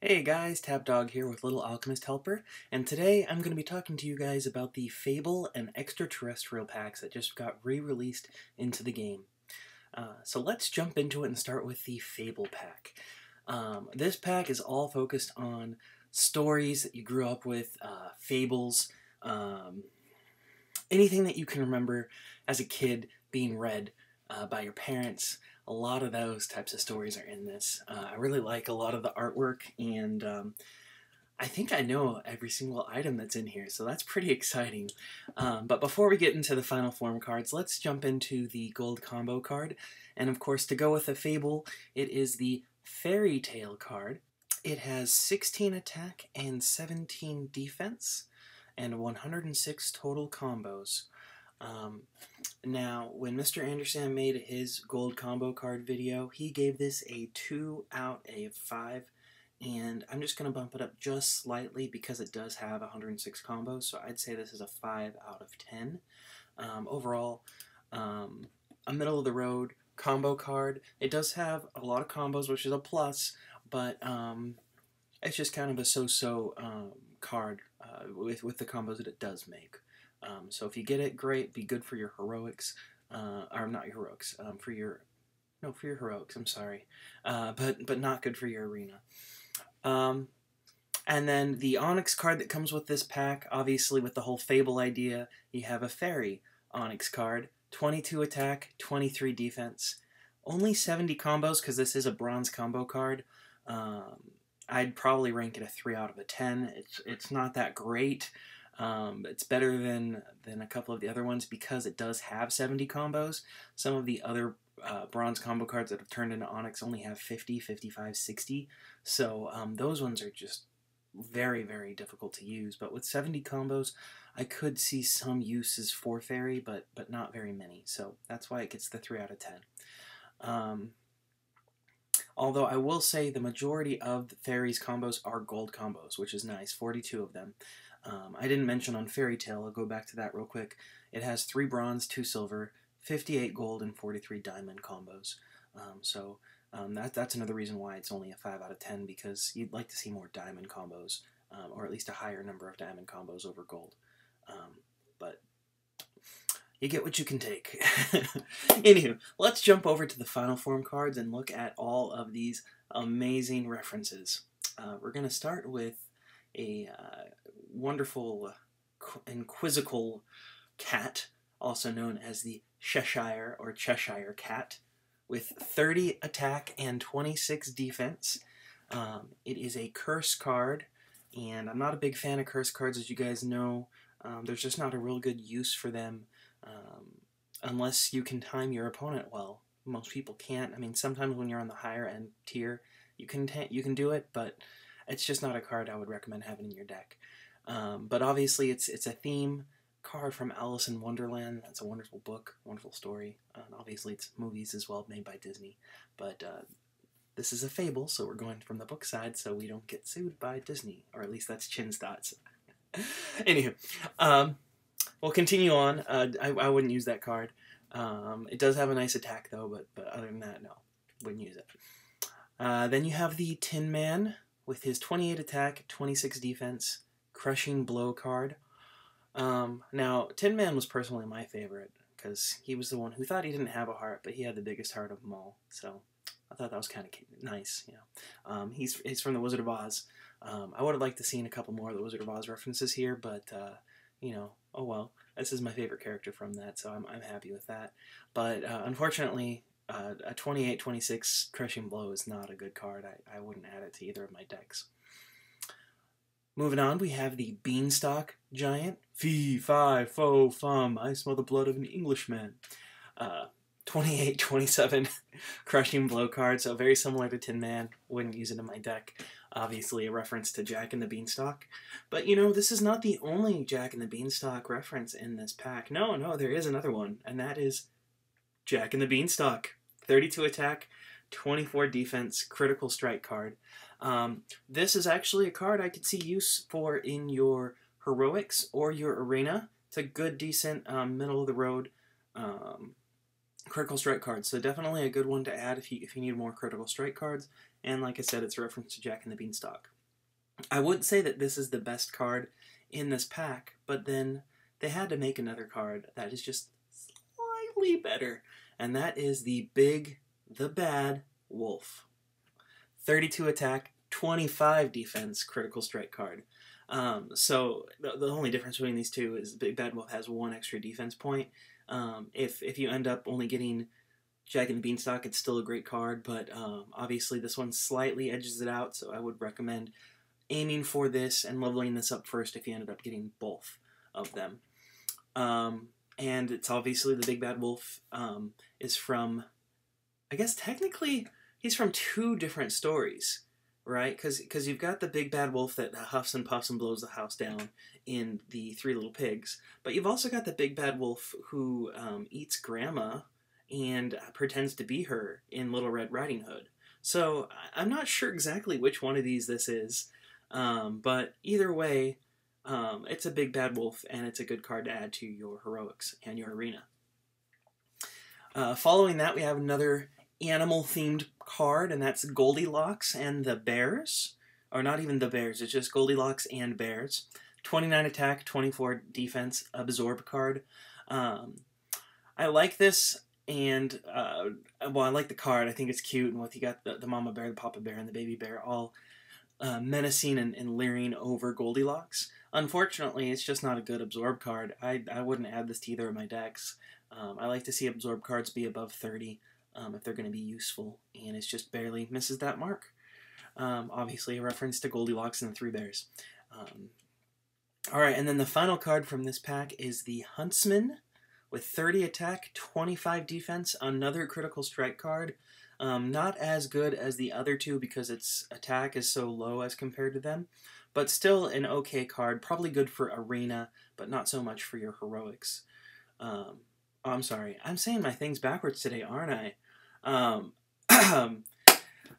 Hey guys, TapDawg here with Little Alchemist Helper, and today I'm going to be talking to you guys about the Fable and Extraterrestrial packs that just got re-released into the game. So let's jump into it and start with the Fable pack. This pack is all focused on stories that you grew up with, fables, um, anything that you can remember as a kid being read by your parents. A lot of those types of stories are in this. I really like a lot of the artwork, and I think I know every single item that's in here, so that's pretty exciting. But before we get into the final form cards, let's jump into the gold combo card. And of course, to go with the Fable, it is the Fairy Tale card. It has 16 attack and 17 defense, and 106 total combos. Um, Now, when Mr. Anderson made his gold combo card video, he gave this a 2 out of 5, and I'm just going to bump it up just slightly because it does have 106 combos, so I'd say this is a 5 out of 10. Overall, a middle-of-the-road combo card. It does have a lot of combos, which is a plus, but it's just kind of a so-so card with the combos that it does make. So if you get it, great. Be good for your heroics, or not your heroics, for your heroics. I'm sorry, but not good for your arena. And then the Onyx card that comes with this pack, obviously with the whole Fable idea, you have a Fairy Onyx card, 22 attack, 23 defense, only 70 combos because this is a bronze combo card. I'd probably rank it a 3 out of 10. It's not that great. It's better than a couple of the other ones because it does have 70 combos. Some of the other bronze combo cards that have turned into Onyx only have 50, 55, 60. So those ones are just very, very difficult to use. But with 70 combos, I could see some uses for Fairy, but not very many. So that's why it gets the 3 out of 10. Although I will say the majority of the Fairy's combos are gold combos, which is nice, 42 of them. I didn't mention on Fairy Tale, I'll go back to that real quick. It has 3 bronze, 2 silver, 58 gold, and 43 diamond combos. That's another reason why it's only a 5 out of 10, because you'd like to see more diamond combos, or at least a higher number of diamond combos over gold. But you get what you can take. Anywho, let's jump over to the final form cards and look at all of these amazing references. We're going to start with a wonderful and quizzical cat, also known as the Cheshire or Cheshire Cat, with 30 attack and 26 defense. It is a curse card, and I'm not a big fan of curse cards, as you guys know. There's just not a real good use for them unless you can time your opponent well. Most people can't. I mean, sometimes when you're on the higher end tier, you can do it, but it's just not a card I would recommend having in your deck. But obviously, it's a theme card from Alice in Wonderland. That's a wonderful book, wonderful story. Obviously, it's movies as well, made by Disney. But this is a Fable, so we're going from the book side, so we don't get sued by Disney, or at least that's Chin's thoughts. Anywho, we'll continue on. I wouldn't use that card. It does have a nice attack, though, but other than that, no, wouldn't use it. Then you have the Tin Man with his 28 attack, 26 defense, Crushing Blow card. Now, Tin Man was personally my favorite, because he was the one who thought he didn't have a heart, but he had the biggest heart of them all, so I thought that was kind of nice, you know. He's from The Wizard of Oz. I would have liked to seen a couple more of the Wizard of Oz references here, but, you know, oh well. This is my favorite character from that, so I'm happy with that. But, unfortunately, a 28-26 Crushing Blow is not a good card. I wouldn't add it to either of my decks. Moving on, we have the Beanstalk Giant. Fee, fi, fo, fum, I smell the blood of an Englishman. 28-27 Crushing Blow card, so very similar to Tin Man. Wouldn't use it in my deck. Obviously a reference to Jack and the Beanstalk. But, you know, this is not the only Jack and the Beanstalk reference in this pack. No, there is another one, and that is Jack and the Beanstalk. 32 attack, 24 defense, critical strike card. This is actually a card I could see use for in your heroics or your arena. It's a good, decent, middle-of-the-road critical strike cards. So definitely a good one to add if you need more critical strike cards. And like I said, it's a reference to Jack and the Beanstalk. I would say that this is the best card in this pack, but then they had to make another card that is just slightly better, and that is the Bad Wolf. 32 attack, 25 defense, critical strike card. So the only difference between these two is Big Bad Wolf has 1 extra defense point. If you end up only getting Jack and the Beanstalk, it's still a great card, but obviously this one slightly edges it out, so I would recommend aiming for this and leveling this up first if you ended up getting both of them. And it's obviously the Big Bad Wolf is from, I guess technically he's from 2 different stories, right? Because you've got the Big Bad Wolf that huffs and puffs and blows the house down in the 3 Little Pigs, but you've also got the Big Bad Wolf who eats Grandma and pretends to be her in Little Red Riding Hood. So I'm not sure exactly which one of these this is, but either way, it's a Big Bad Wolf, and it's a good card to add to your heroics and your arena. Following that, we have another animal-themed card, and that's Goldilocks and the Bears. Or not even the Bears, it's just Goldilocks and Bears. 29 attack, 24 defense, absorb card. I like this, and, well, I like the card. I think it's cute, and you got the mama bear, the papa bear, and the baby bear all menacing and leering over Goldilocks. Unfortunately, it's just not a good absorb card. I wouldn't add this to either of my decks. I like to see absorb cards be above 30 if they're going to be useful, and it just barely misses that mark. Obviously a reference to Goldilocks and the 3 Bears. Alright, and then the final card from this pack is the Huntsman with 30 attack, 25 defense, another critical strike card. Not as good as the other 2 because its attack is so low as compared to them, but still an okay card, probably good for arena, but not so much for your heroics. Oh, I'm sorry, I'm saying my things backwards today, aren't I?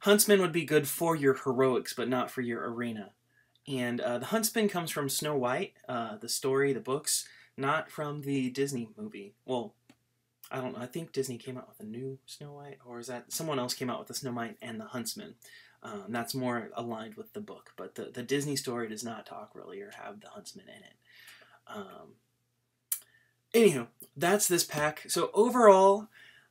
Huntsman would be good for your heroics, but not for your arena. And the Huntsman comes from Snow White, the story, the books, not from the Disney movie. Well, I don't know, I think Disney came out with a new Snow White, or is that someone else came out with the Snow White and the Huntsman? That's more aligned with the book, but the Disney story does not talk really or have the Huntsman in it. Anywho, that's this pack. So overall,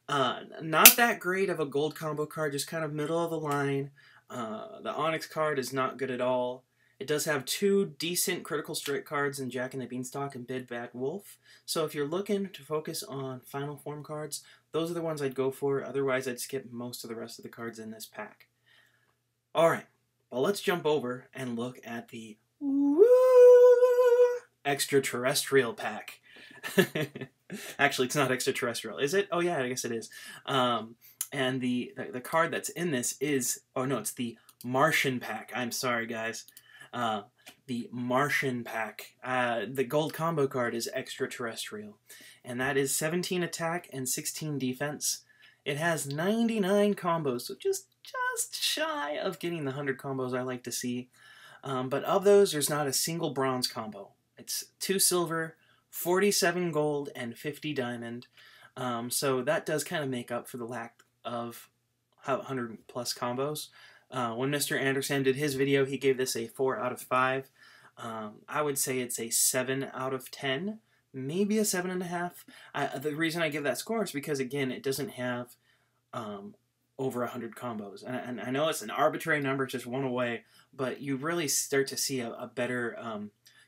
not that great of a gold combo card, just kind of middle of the line. The Onyx card is not good at all. It does have 2 decent critical strike cards in Jack and the Beanstalk and Big Bad Wolf. So if you're looking to focus on final form cards, those are the ones I'd go for. Otherwise, I'd skip most of the rest of the cards in this pack. Alright, well let's jump over and look at the Extraterrestrial pack. Actually, it's not Extraterrestrial, is it? Oh yeah, I guess it is. And the card that's in this is, oh no, it's the Martian pack. I'm sorry, guys. The Martian pack. The gold combo card is Extraterrestrial, and that is 17 attack and 16 defense. It has 99 combos, so just shy of getting the 100 combos I like to see. But of those, there's not a single bronze combo. It's 2 silver, 47 gold, and 50 diamond. So that does kind of make up for the lack of 100 plus combos. When Mr. Anderson did his video, he gave this a 4 out of 5. I would say it's a 7 out of 10, maybe a 7.5. The reason I give that score is because, again, it doesn't have over 100 combos. And I know it's an arbitrary number, just one away, but you really start to see a better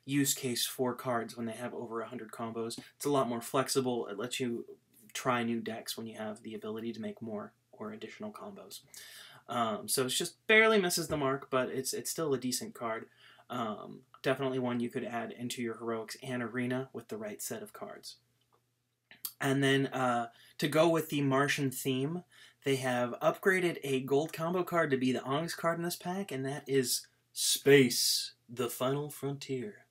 use case for cards when they have over 100 combos. It's a lot more flexible. It lets you try new decks when you have the ability to make more or additional combos. So it's just barely misses the mark, but it's still a decent card. Definitely one you could add into your heroics and arena with the right set of cards. And then to go with the Martian theme, they have upgraded a gold combo card to be the Onyx card in this pack, and that is Space, the Final Frontier.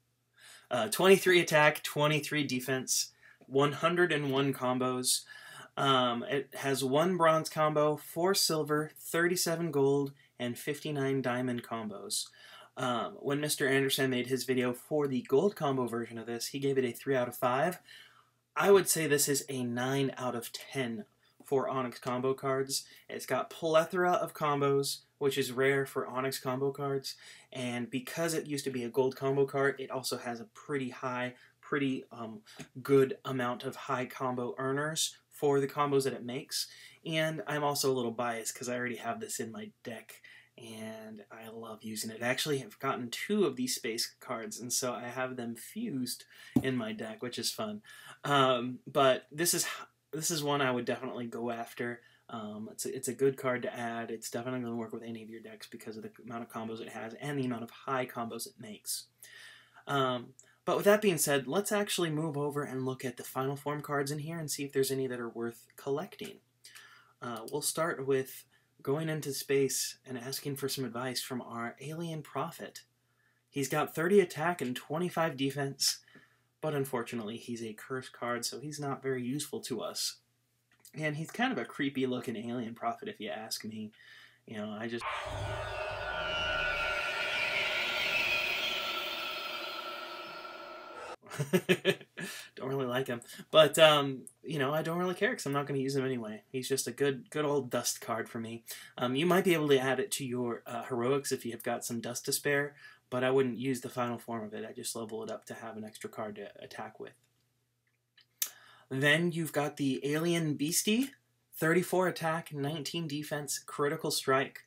23 attack, 23 defense, 101 combos. It has 1 bronze combo, 4 silver, 37 gold, and 59 diamond combos. When Mr. Anderson made his video for the gold combo version of this, he gave it a 3 out of 5. I would say this is a 9 out of 10 for Onyx combo cards. It's got plethora of combos, which is rare for Onyx combo cards. And because it used to be a gold combo card, it also has a pretty good amount of high combo earners for the combos that it makes. And I'm also a little biased because I already have this in my deck, and I love using it. I actually have gotten 2 of these space cards, and so I have them fused in my deck, which is fun. But this is one I would definitely go after. It's a good card to add. It's definitely going to work with any of your decks because of the amount of combos it has and the amount of high combos it makes. But with that being said, let's actually move over and look at the final form cards in here and see if there's any that are worth collecting. We'll start with going into space and asking for some advice from our alien prophet. He's got 30 attack and 25 defense, but unfortunately he's a cursed card, so he's not very useful to us. And he's kind of a creepy looking alien prophet if you ask me. You know, I just... don't really like him, but you know, I don't really care because I'm not going to use him anyway. He's just a good old dust card for me. You might be able to add it to your heroics if you have got some dust to spare, but I wouldn't use the final form of it. I just level it up to have an extra card to attack with. Then you've got the alien Beastie. 34 attack, 19 defense, critical strike.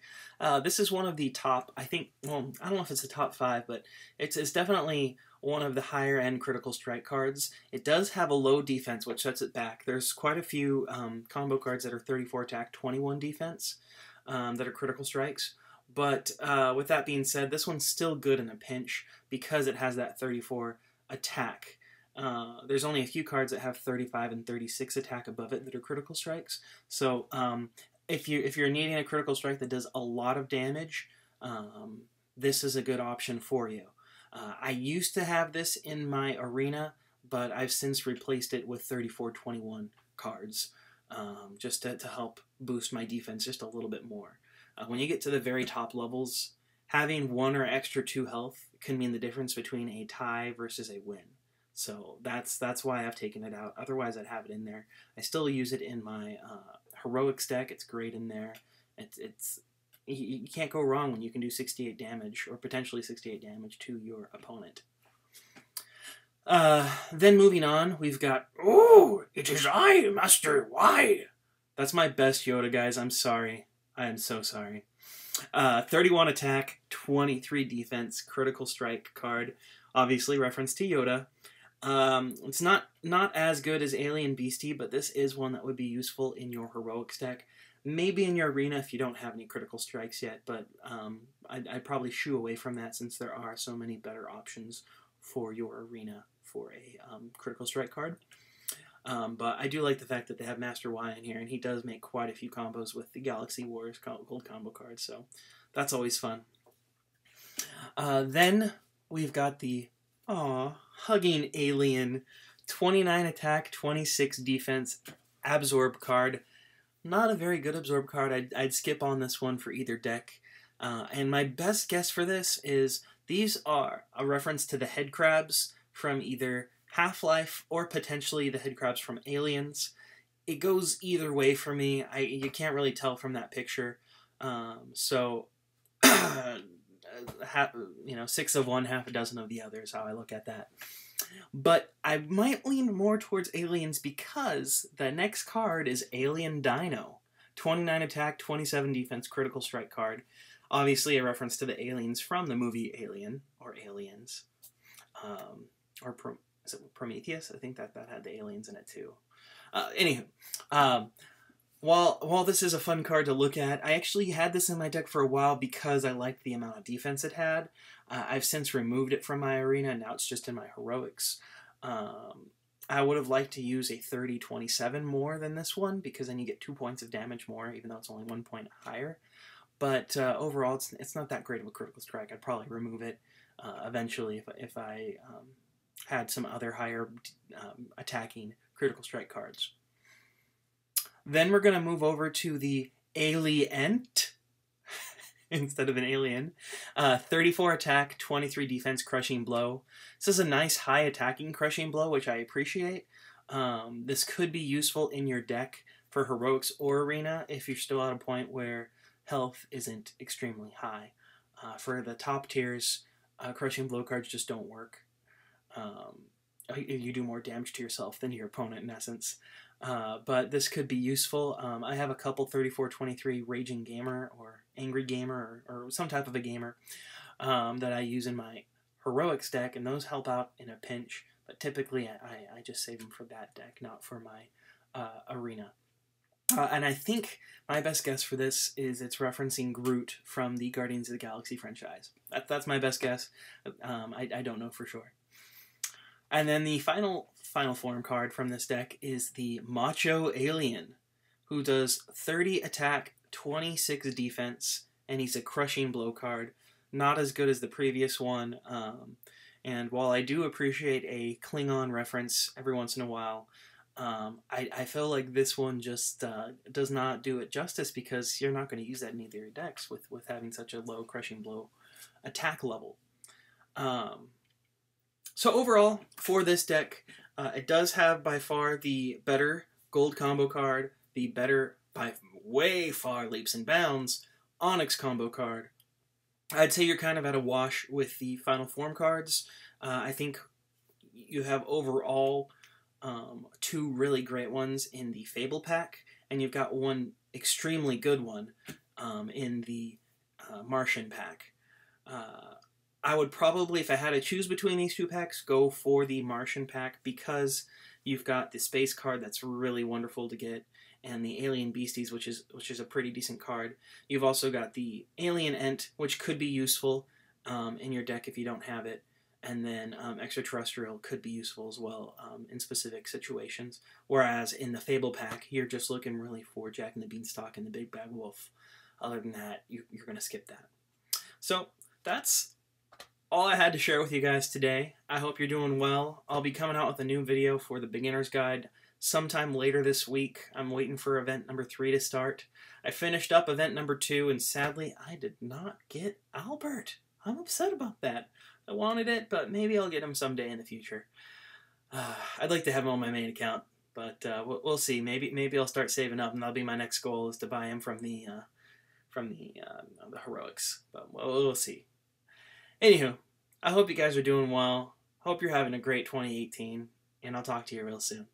This is one of the top, I think, well, I don't know if it's the top 5, but it's definitely one of the higher end critical strike cards. It does have a low defense, which sets it back. There's quite a few combo cards that are 34 attack, 21 defense, that are critical strikes. But with that being said, this one's still good in a pinch because it has that 34 attack. There's only a few cards that have 35 and 36 attack above it that are critical strikes. So if you're needing a critical strike that does a lot of damage, this is a good option for you. I used to have this in my arena, but I've since replaced it with 34-21 cards, just to help boost my defense just a little bit more. When you get to the very top levels, having 1 or extra 2 health can mean the difference between a tie versus a win. So that's why I've taken it out. Otherwise, I'd have it in there. I still use it in my heroics deck. It's great in there. You can't go wrong when you can do 68 damage, or potentially 68 damage to your opponent. Then moving on, we've got, "Oh, it is I, Master Y." That's my best Yoda, guys. I'm sorry. I am so sorry. 31 attack, 23 defense, critical strike card. Obviously, reference to Yoda. It's not as good as Alien Beastie, but this is one that would be useful in your heroics deck. Maybe in your arena if you don't have any critical strikes yet, but I'd probably shoo away from that since there are so many better options for your arena for a critical strike card. But I do like the fact that they have Master Y in here, and he does make quite a few combos with the Galaxy Wars gold combo cards, so that's always fun. Then we've got the hugging alien, 29 attack, 26 defense, absorb card. Not a very good absorb card. I'd skip on this one for either deck. And my best guess for this is these are a reference to the head crabs from either Half-Life or potentially the head crabs from Aliens. It goes either way for me. You can't really tell from that picture. So 6 of one, half a dozen of the other is how I look at that. But I might lean more towards Aliens because the next card is Alien Dino. 29 attack, 27 defense, critical strike card. Obviously a reference to the aliens from the movie Alien, or Aliens. Is it Prometheus? I think that had the aliens in it too. Anywho, while this is a fun card to look at, I actually had this in my deck for a while because I liked the amount of defense it had. I've since removed it from my arena, and now it's just in my heroics. I would have liked to use a 30-27 more than this one, because then you get 2 points of damage more, even though it's only 1 point higher. But overall, it's not that great of a critical strike. I'd probably remove it eventually if I had some other higher attacking critical strike cards. Then we're going to move over to the Ali-Ent instead of an alien. 34 attack, 23 defense, crushing blow. This is a nice high attacking crushing blow, which I appreciate. This could be useful in your deck for Heroics or Arena if you're still at a point where health isn't extremely high. For the top tiers, Crushing Blow cards just don't work. You do more damage to yourself than to your opponent, in essence. But this could be useful. I have a couple 3423 Raging Gamer or Angry Gamer or some type of a gamer that I use in my Heroics deck, and those help out in a pinch. But typically, I just save them for that deck, not for my Arena. And I think my best guess for this is it's referencing Groot from the Guardians of the Galaxy franchise. That's my best guess. I don't know for sure. And then the final form card from this deck is the Macho Alien, who does 30 attack, 26 defense, and he's a Crushing Blow card. Not as good as the previous one. And while I do appreciate a Klingon reference every once in a while, I feel like this one just does not do it justice, because you're not going to use that in either of your decks with having such a low Crushing Blow attack level. So overall, for this deck, it does have by far the better gold combo card, the better, by way far leaps and bounds, Onyx combo card. I'd say you're kind of at a wash with the final form cards. I think you have overall two really great ones in the Fable pack, and you've got one extremely good one in the Martian pack. I would probably, if I had to choose between these two packs, go for the Martian pack, because you've got the space card that's really wonderful to get, and the Alien Beasties, which is a pretty decent card. You've also got the Ali-Ent, which could be useful in your deck if you don't have it, and then Extraterrestrial could be useful as well in specific situations. Whereas in the Fable pack, you're just looking really for Jack and the Beanstalk and the Big Bad Wolf. Other than that, you're going to skip that. So that's all I had to share with you guys today. I hope you're doing well. I'll be coming out with a new video for the Beginner's Guide sometime later this week. I'm waiting for event number 3 to start. I finished up event number 2, and sadly, I did not get Albert. I'm upset about that. I wanted it, but maybe I'll get him someday in the future. I'd like to have him on my main account, but we'll see. Maybe I'll start saving up, and that'll be my next goal, is to buy him from the Heroics. But we'll see. Anywho, I hope you guys are doing well. Hope you're having a great 2018, and I'll talk to you real soon.